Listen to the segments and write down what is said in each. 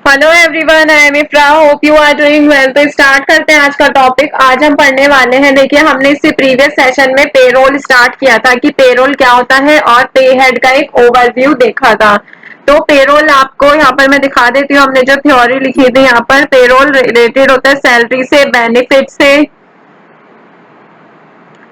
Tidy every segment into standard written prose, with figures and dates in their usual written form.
Hello everyone, I am Ifra, hope you are doing well. तो start करते हैं आज का टॉपिक। आज हम पढ़ने वाले हैं, देखिए हमने इससे प्रीवियस सेशन में पेरोल स्टार्ट किया था कि पेरोल क्या होता है और पे हेड का एक ओवरव्यू देखा था। तो पेरोल आपको यहाँ पर मैं दिखा देती हूँ, हमने जो थ्योरी लिखी थी यहाँ पर, पेरोल रिलेटेड होता है सैलरी से, बेनिफिट से,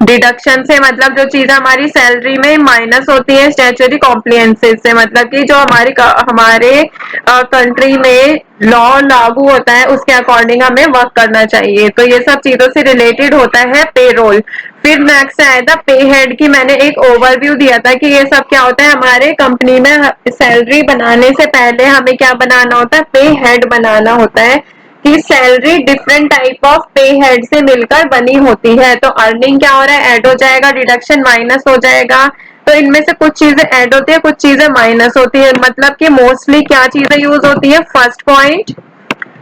डिडक्शन से, मतलब जो चीज हमारी सैलरी में माइनस होती है, स्टैट्यूटरी कॉम्प्लियंसेस से, मतलब कि जो हमारे कंट्री में लॉ लागू होता है उसके अकॉर्डिंग हमें वर्क करना चाहिए। तो ये सब चीजों से रिलेटेड होता है पेरोल। फिर नेक्स्ट आया था पे हेड की, मैंने एक ओवरव्यू दिया था कि ये सब क्या होता है। हमारे कंपनी में सैलरी बनाने से पहले हमें क्या बनाना होता है, पे हेड बनाना होता है कि सैलरी डिफरेंट टाइप ऑफ पे हेड से मिलकर बनी होती है। तो अर्निंग क्या हो रहा है, ऐड हो जाएगा, डिडक्शन माइनस हो जाएगा। तो इनमें से कुछ चीजें ऐड होती है, कुछ चीजें माइनस होती है। मतलब कि मोस्टली क्या चीजें यूज होती है, फर्स्ट पॉइंट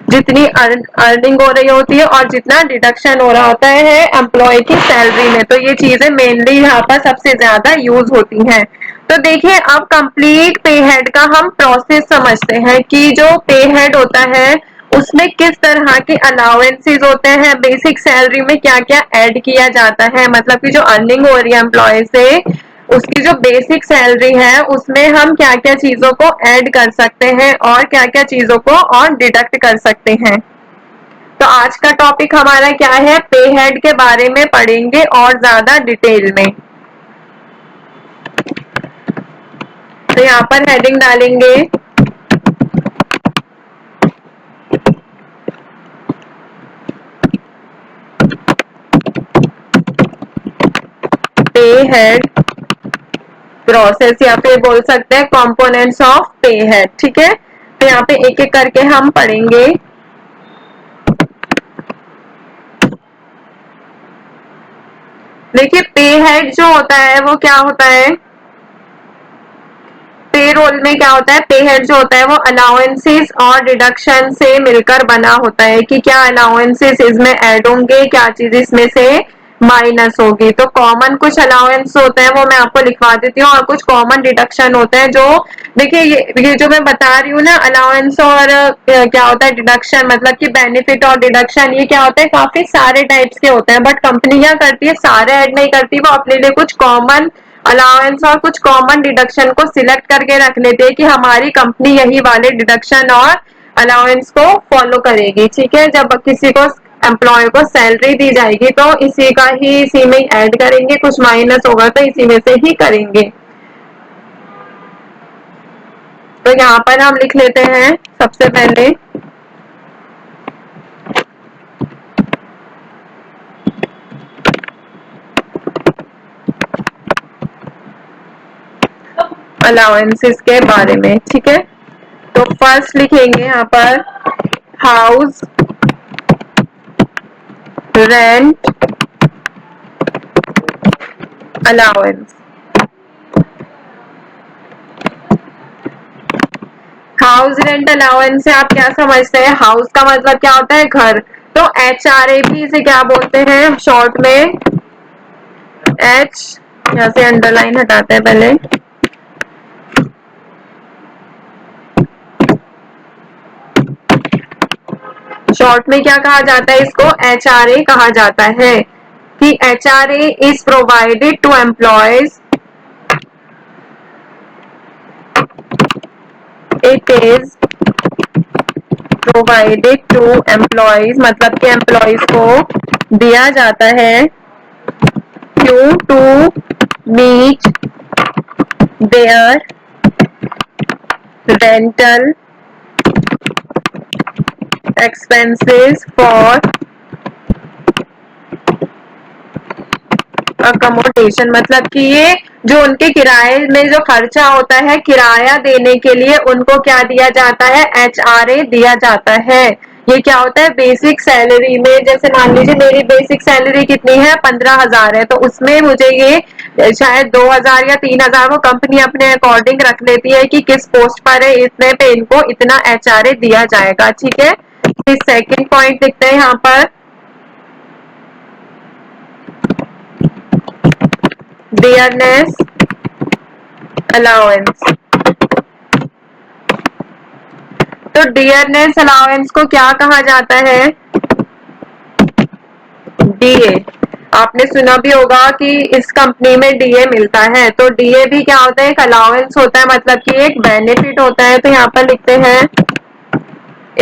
जितनी अर्निंग हो रही होती है और जितना डिडक्शन हो रहा होता है एम्प्लॉय की सैलरी में। तो ये चीजें मेनली यहाँ पर सबसे ज्यादा यूज होती हैं। तो देखिए अब कंप्लीट पे हेड का हम प्रोसेस समझते हैं कि जो पे हेड होता है उसमें किस तरह के अलाउंसेस होते हैं, बेसिक सैलरी में क्या क्या ऐड किया जाता है। मतलब कि जो अर्निंग हो रही है एम्प्लॉय से, उसकी जो बेसिक सैलरी है उसमें हम क्या क्या चीजों को ऐड कर सकते हैं और क्या क्या चीजों को और डिडक्ट कर सकते हैं। तो आज का टॉपिक हमारा क्या है, पे हेड के बारे में पढ़ेंगे और ज्यादा डिटेल में। तो यहाँ पर हेडिंग डालेंगे पे हेड प्रोसेस, या फिर बोल सकते हैं कंपोनेंट्स ऑफ पे हेड। ठीक है, तो यहाँ पे एक एक करके हम पढ़ेंगे। देखिए पे हेड जो होता है वो क्या होता है, पे रोल में क्या होता है, पे हेड जो होता है वो अलाउंसेस और डिडक्शन से मिलकर बना होता है कि क्या अलाउंसेस इसमें ऐड होंगे, क्या चीज इसमें से माइनस होगी। तो कॉमन कुछ अलाउंस होते हैं वो मैं आपको लिखवा देती हूँ और कुछ कॉमन डिडक्शन होते हैं जो, देखिए ये जो मैं बता रही हूँ ना, अलाउंस और क्या होता है डिडक्शन, मतलब कि बेनिफिट और डिडक्शन, ये क्या होता है काफी सारे टाइप्स के होते हैं। बट कंपनी क्या करती है, सारे ऐड नहीं करती, वो अपने लिए कुछ कॉमन अलाउंस और कुछ कॉमन डिडक्शन को सिलेक्ट करके रख लेते हैं कि हमारी कंपनी यही वाले डिडक्शन और अलाउंस को फॉलो करेगी। ठीक है, जब किसी को एम्प्लॉय को सैलरी दी जाएगी तो इसी का ही इसी में ऐड करेंगे, कुछ माइनस होगा तो इसी में से ही करेंगे। तो यहाँ पर हम लिख लेते हैं सबसे पहले अलाउंसेस के बारे में। ठीक है, तो फर्स्ट लिखेंगे यहाँ पर house rent allowance. House rent allowance से आप क्या समझते हैं, हाउस का मतलब क्या होता है, घर। तो एच आर ए भी इसे क्या बोलते हैं शॉर्ट में, एच, यहाँ से अंडरलाइन हटाते हैं पहले, शॉर्ट में क्या कहा जाता है इसको, एच आर ए कहा जाता है कि H R A is provided to employees, it is provided to employees, मतलब कि एम्प्लॉयज को दिया जाता है, क्यों, to meet their rental expenses for accommodation, मतलब कि ये जो उनके किराए में जो खर्चा होता है किराया देने के लिए उनको क्या दिया जाता है, एच आर ए दिया जाता है। ये क्या होता है, बेसिक सैलरी में, जैसे मान लीजिए मेरी बेसिक सैलरी कितनी है, 15,000 है, तो उसमें मुझे ये शायद 2,000 या 3,000 वो कंपनी अपने अकॉर्डिंग रख लेती है कि किस पोस्ट पर है, इतने पे इनको इतना एच आर ए दिया जाएगा। ठीक है, सेकेंड पॉइंट लिखते हैं यहाँ पर डियरनेस अलाउंस। तो डियरनेस अलाउंस को क्या कहा जाता है? डीए। आपने सुना भी होगा कि इस कंपनी में डीए मिलता है, तो डीए भी क्या होता है? एक अलाउंस होता है, मतलब कि एक बेनिफिट होता है। तो यहाँ पर लिखते हैं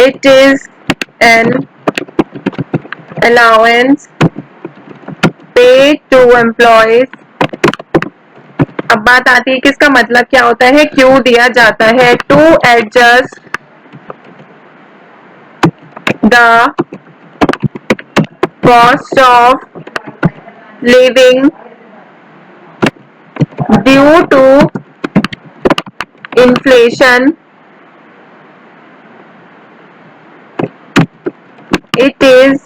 it is an allowance paid to employees. अब बात आती है कि इसका मतलब क्या होता है, क्यों दिया जाता है? To adjust the cost of living due to inflation. It is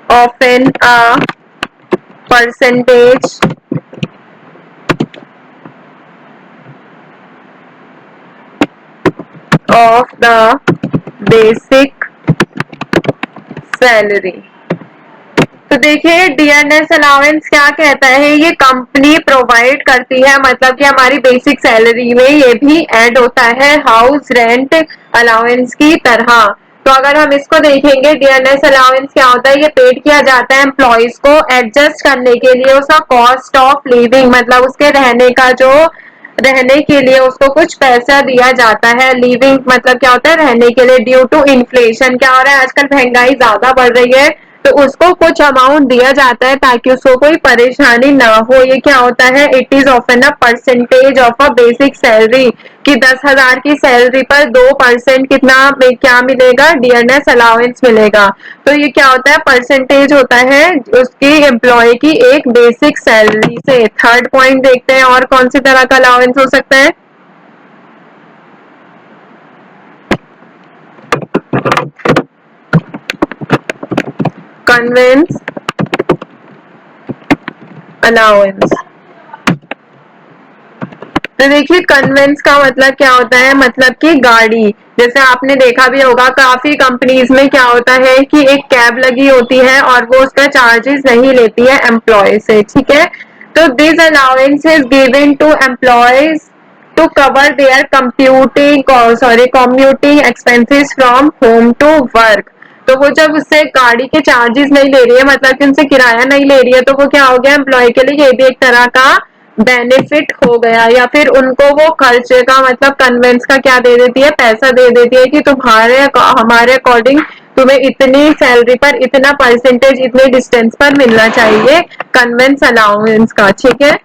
often a percentage of the basic salary। तो देखिए डियरनेस अलाउंस क्या कहता है, ये कंपनी प्रोवाइड करती है, मतलब कि हमारी बेसिक सैलरी में ये भी ऐड होता है हाउस रेंट अलाउंस की तरह। तो अगर हम इसको देखेंगे डियरनेस अलाउंस क्या होता है, ये पेड किया जाता है एम्प्लॉयज को एडजस्ट करने के लिए उसका कॉस्ट ऑफ लिविंग, मतलब उसके रहने के लिए उसको कुछ पैसा दिया जाता है। लिविंग मतलब क्या होता है? रहने के लिए। ड्यू टू इन्फ्लेशन क्या हो रहा है, आजकल महंगाई ज्यादा बढ़ रही है, तो उसको कुछ अमाउंट दिया जाता है ताकि उसको कोई परेशानी ना हो। ये क्या होता है? It is often a percentage of a basic salary, कि 10,000 की सैलरी पर 2% कितना क्या मिलेगा? डियरनेस अलाउंस मिलेगा। तो ये क्या होता है? परसेंटेज होता है उसकी एम्प्लॉय की एक बेसिक सैलरी से। थर्ड पॉइंट देखते हैं और कौन सी तरह का अलाउंस हो सकता है? Convince allowance. तो देखिए कन्वेंस का मतलब क्या होता है, मतलब कि गाड़ी। जैसे आपने देखा भी होगा काफी कंपनीज में क्या होता है कि एक कैब लगी होती है और वो उसका चार्जेस नहीं लेती है एम्प्लॉय से, ठीक है। तो this allowance is given to employees to cover their commuting expenses from home to work. तो वो जब उससे गाड़ी के चार्जेस नहीं ले रही है, मतलब कि उनसे किराया नहीं ले रही है, तो वो क्या हो गया? एम्प्लॉय के लिए ये भी एक तरह का बेनिफिट हो गया। या फिर उनको वो खर्चे का मतलब कन्वेंस का क्या दे देती है? पैसा दे देती है कि तुम्हारे हमारे अकॉर्डिंग तुम्हें इतनी सैलरी पर इतना परसेंटेज इतने डिस्टेंस पर मिलना चाहिए, कन्वेंस अलाउंस का, ठीक है।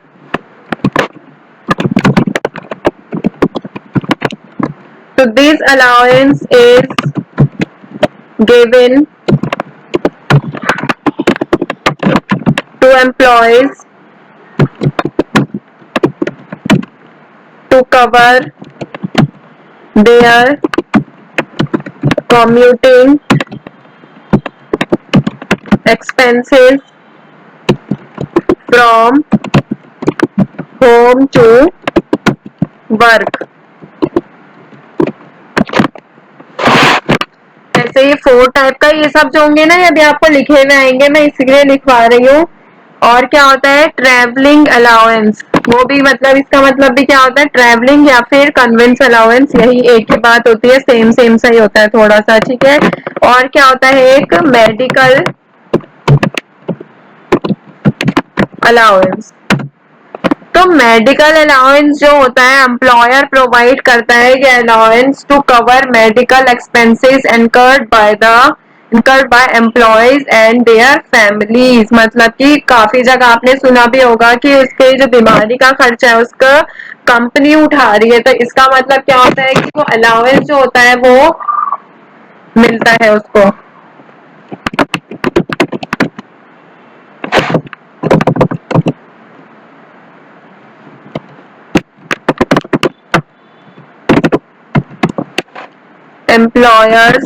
तो this allowance is given to employees to cover their commuting expenses from home to work। ऐसे ये 4 टाइप का ये सब जो होंगे ना, ये अभी आपको लिखे हुए आएंगे, मैं इसलिए लिखवा रही हूँ। और क्या होता है? ट्रैवलिंग अलाउंस, वो भी मतलब इसका मतलब भी क्या होता है? ट्रैवलिंग या फिर कन्वेंस अलाउंस, यही एक ही बात होती है, सेम सेम सा ही होता है थोड़ा सा, ठीक है। और क्या होता है? एक मेडिकल अलाउंस। तो मेडिकल अलाउंस जो होता है एम्प्लॉयर प्रोवाइड करता है ये allowance to cover medical expenses incurred by employees and their families। मतलब कि काफी जगह आपने सुना भी होगा कि उसके जो बीमारी का खर्चा है उसका कंपनी उठा रही है, तो इसका मतलब क्या होता है कि वो अलाउंस जो होता है वो मिलता है उसको। Employers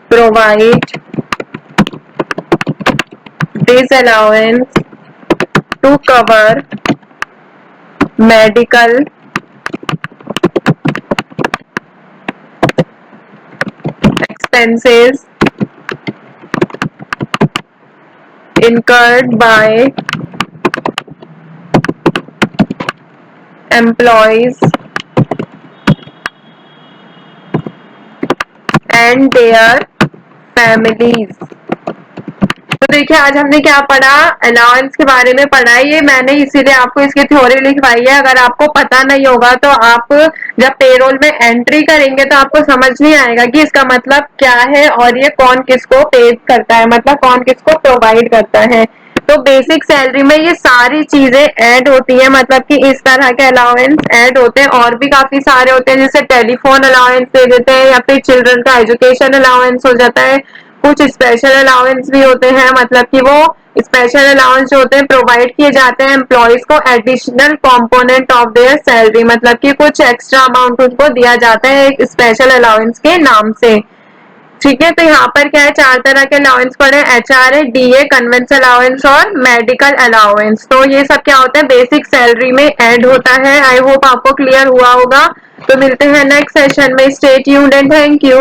provide this allowance to cover medical expenses incurred by employees and their families. तो देखिए आज हमने क्या पढ़ा, अलाउंस के बारे में पढ़ा है। ये मैंने इसीलिए आपको इसकी थ्योरी लिखवाई है। अगर आपको पता नहीं होगा तो आप जब पेरोल में एंट्री करेंगे तो आपको समझ नहीं आएगा कि इसका मतलब क्या है और ये कौन किसको पे करता है, मतलब कौन किसको प्रोवाइड करता है। तो बेसिक सैलरी में ये सारी चीजें ऐड होती है, मतलब कि इस तरह के अलाउंस ऐड होते हैं। और भी काफी सारे होते हैं, जैसे टेलीफोन अलाउंस दे देते हैं, या फिर चिल्ड्रन का एजुकेशन अलाउंस हो जाता है। कुछ स्पेशल अलाउंस भी होते हैं, मतलब कि वो स्पेशल अलाउंस जो होते हैं प्रोवाइड किए जाते हैं एम्प्लॉयज को additional component of their salary, मतलब कि कुछ एक्स्ट्रा अमाउंट उनको दिया जाता है एक स्पेशल अलाउंस के नाम से। ठीक है, तो यहाँ पर क्या है, चार तरह के अलाउंस पड़े, एचआर है, डीए, कन्वेंस अलाउंस और मेडिकल अलाउंस। तो ये सब क्या होता है, बेसिक सैलरी में ऐड होता है। आई होप आपको क्लियर हुआ होगा। तो मिलते हैं नेक्स्ट सेशन में। Stay tuned and thank you.